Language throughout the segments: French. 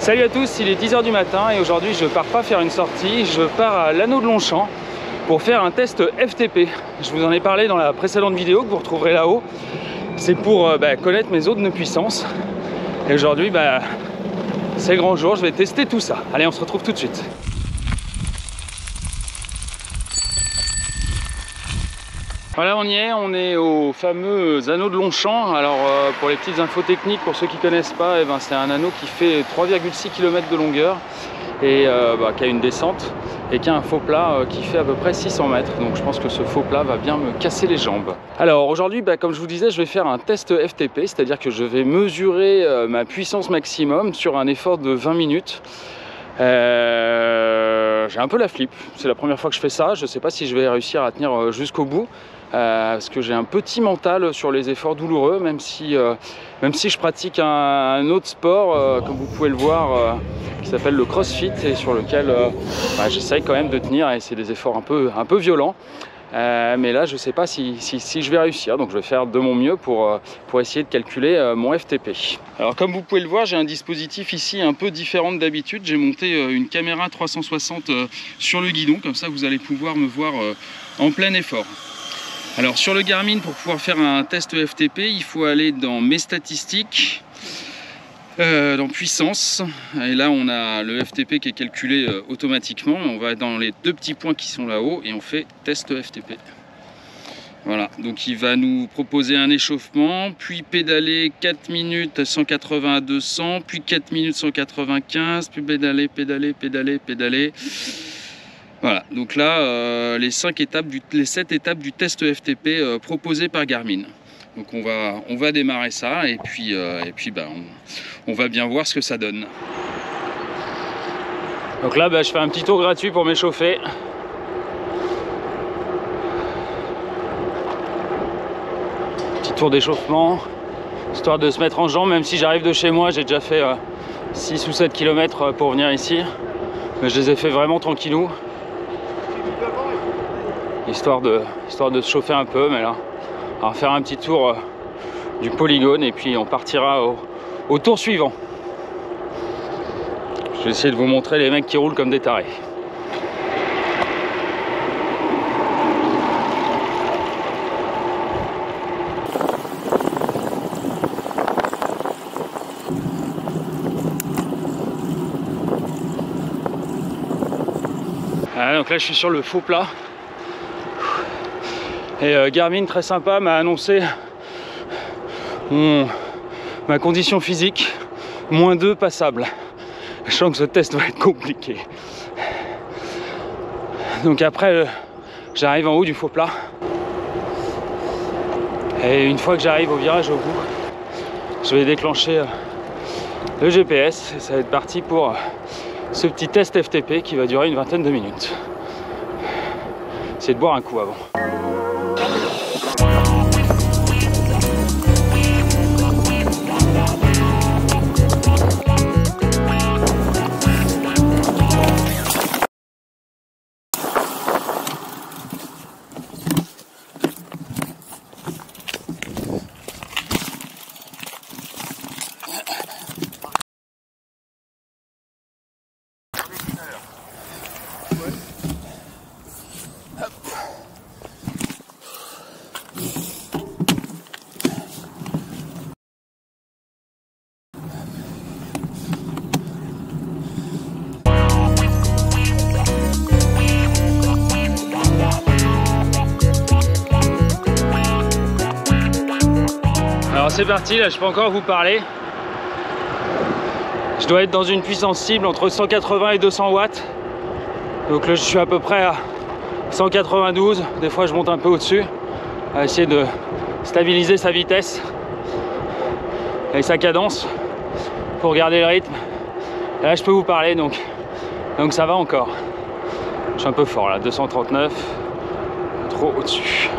Salut à tous, il est 10 h du matin et aujourd'hui je pars pas faire une sortie, je pars à l'Anneau de Longchamp pour faire un test FTP. Je vous en ai parlé dans la précédente vidéo que vous retrouverez là-haut. C'est pour connaître mes zones de puissance. Et aujourd'hui, c'est le grand jour, je vais tester tout ça. Allez, on se retrouve tout de suite. Voilà, on y est, on est au fameux anneau de Longchamp. Alors pour les petites infos techniques, pour ceux qui ne connaissent pas, c'est un anneau qui fait 3,6 km de longueur et qui a une descente et qui a un faux plat qui fait à peu près 600 mètres. Donc je pense que ce faux plat va bien me casser les jambes. Alors aujourd'hui, comme je vous disais, je vais faire un test FTP, c'est-à-dire que je vais mesurer ma puissance maximum sur un effort de 20 minutes. J'ai un peu la flip, c'est la première fois que je fais ça, je ne sais pas si je vais réussir à tenir jusqu'au bout. Parce que j'ai un petit mental sur les efforts douloureux, même si je pratique un autre sport, comme vous pouvez le voir, qui s'appelle le crossfit et sur lequel j'essaye quand même de tenir, et c'est des efforts un peu violents. Mais là je ne sais pas si je vais réussir, donc je vais faire de mon mieux pour essayer de calculer mon FTP. Alors comme vous pouvez le voir, j'ai un dispositif ici un peu différent d'habitude. J'ai monté une caméra 360 sur le guidon, comme ça vous allez pouvoir me voir en plein effort. Alors sur le Garmin, pour pouvoir faire un test FTP, il faut aller dans mes statistiques, dans puissance, et là on a le FTP qui est calculé automatiquement. On va dans les deux petits points qui sont là-haut et on fait test FTP. Voilà, donc il va nous proposer un échauffement, puis pédaler 4 minutes 180 à 200, puis 4 minutes 195, puis pédaler. Voilà, donc là, les 7 étapes du test FTP proposé par Garmin. Donc on va démarrer ça et puis on va bien voir ce que ça donne. Donc là, je fais un petit tour gratuit pour m'échauffer. Petit tour d'échauffement, histoire de se mettre en jambes, même si j'arrive de chez moi, j'ai déjà fait 6 ou 7 km pour venir ici. Mais je les ai fait vraiment tranquillou. Histoire de se chauffer un peu, mais là on va faire un petit tour du polygone et puis on partira au tour suivant. Je vais essayer de vous montrer les mecs qui roulent comme des tarés. Donc là je suis sur le faux plat. Et Garmin, très sympa, m'a annoncé ma condition physique, -2 passable. Je sens que ce test va être compliqué. Donc après, j'arrive en haut du faux plat. Et une fois que j'arrive au virage au bout, je vais déclencher le GPS. Et ça va être parti pour ce petit test FTP qui va durer une vingtaine de minutes. C'est de boire un coup avant. Alors c'est parti, là je peux encore vous parler. Je dois être dans une puissance cible entre 180 et 200 watts. Donc là je suis à peu près à 192, des fois je monte un peu au-dessus. À essayer de stabiliser sa vitesse et sa cadence pour garder le rythme. Et là je peux vous parler, donc ça va encore. Je suis un peu fort là, 239, trop au-dessus.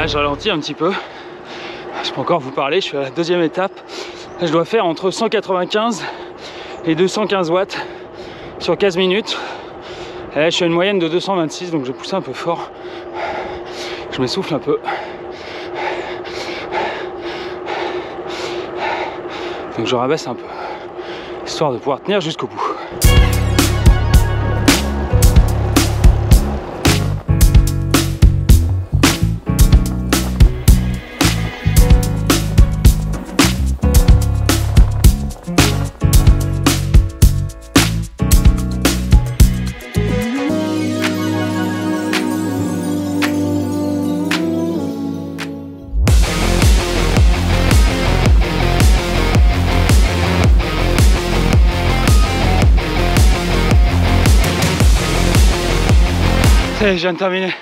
Voilà, je ralentis un petit peu. Je peux encore vous parler, je suis à la deuxième étape. Là, je dois faire entre 195 et 215 watts sur 15 minutes. Et là, je suis à une moyenne de 226, donc je pousse un peu fort. Je m'essouffle un peu. Donc je rabaisse un peu, histoire de pouvoir tenir jusqu'au bout. Je viens de terminer,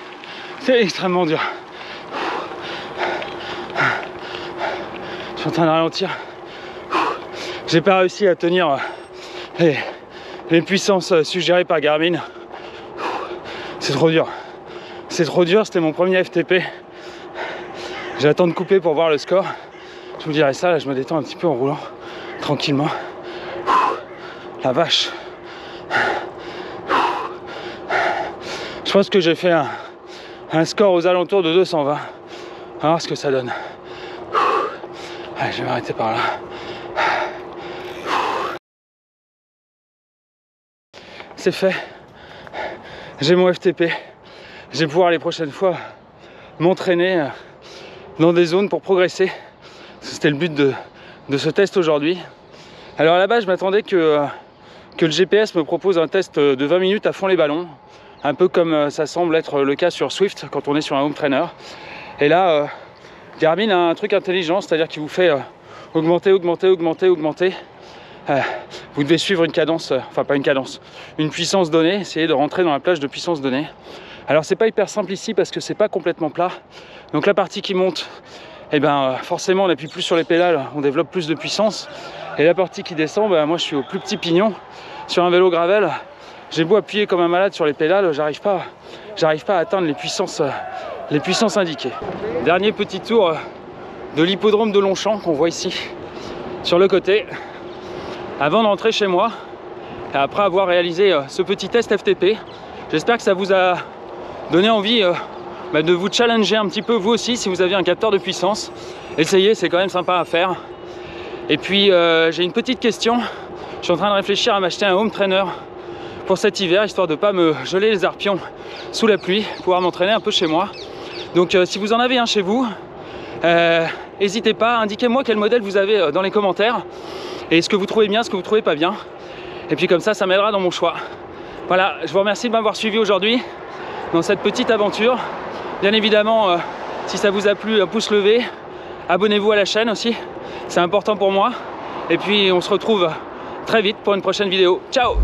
c'est extrêmement dur. Je suis en train de ralentir. J'ai pas réussi à tenir les puissances suggérées par Garmin. C'est trop dur. C'est trop dur, c'était mon premier FTP. J'attends de couper pour voir le score. Je vous dirai ça, là je me détends un petit peu en roulant tranquillement. La vache. Je pense que j'ai fait un score aux alentours de 220. On va voir ce que ça donne. Allez, je vais m'arrêter par là. C'est fait. J'ai mon FTP. Je vais pouvoir les prochaines fois m'entraîner dans des zones pour progresser. C'était le but de ce test aujourd'hui. Alors à la base, je m'attendais que le GPS me propose un test de 20 minutes à fond les ballons. Un peu comme ça semble être le cas sur Swift quand on est sur un home trainer. Et là, Garmin a un truc intelligent, c'est-à-dire qu'il vous fait augmenter. Vous devez suivre une cadence, enfin pas une cadence, une puissance donnée, essayer de rentrer dans la plage de puissance donnée. Alors c'est pas hyper simple ici parce que c'est pas complètement plat. Donc la partie qui monte, eh ben, forcément on appuie plus sur les pédales, on développe plus de puissance. Et la partie qui descend, ben, moi je suis au plus petit pignon sur un vélo gravel. J'ai beau appuyer comme un malade sur les pédales, j'arrive pas à atteindre les puissances indiquées. Dernier petit tour de l'hippodrome de Longchamp qu'on voit ici, sur le côté, avant d'entrer chez moi, et après avoir réalisé ce petit test FTP. J'espère que ça vous a donné envie de vous challenger un petit peu vous aussi, si vous avez un capteur de puissance. Essayez, c'est quand même sympa à faire. Et puis j'ai une petite question, je suis en train de réfléchir à m'acheter un home trainer pour cet hiver, histoire de ne pas me geler les arpions sous la pluie, pouvoir m'entraîner un peu chez moi. Donc si vous en avez un chez vous, n'hésitez pas, indiquez-moi quel modèle vous avez dans les commentaires et ce que vous trouvez bien, ce que vous trouvez pas bien. Et puis comme ça m'aidera dans mon choix. Voilà, je vous remercie de m'avoir suivi aujourd'hui dans cette petite aventure. Bien évidemment, si ça vous a plu, un pouce levé, abonnez-vous à la chaîne aussi, c'est important pour moi. Et puis on se retrouve très vite pour une prochaine vidéo. Ciao!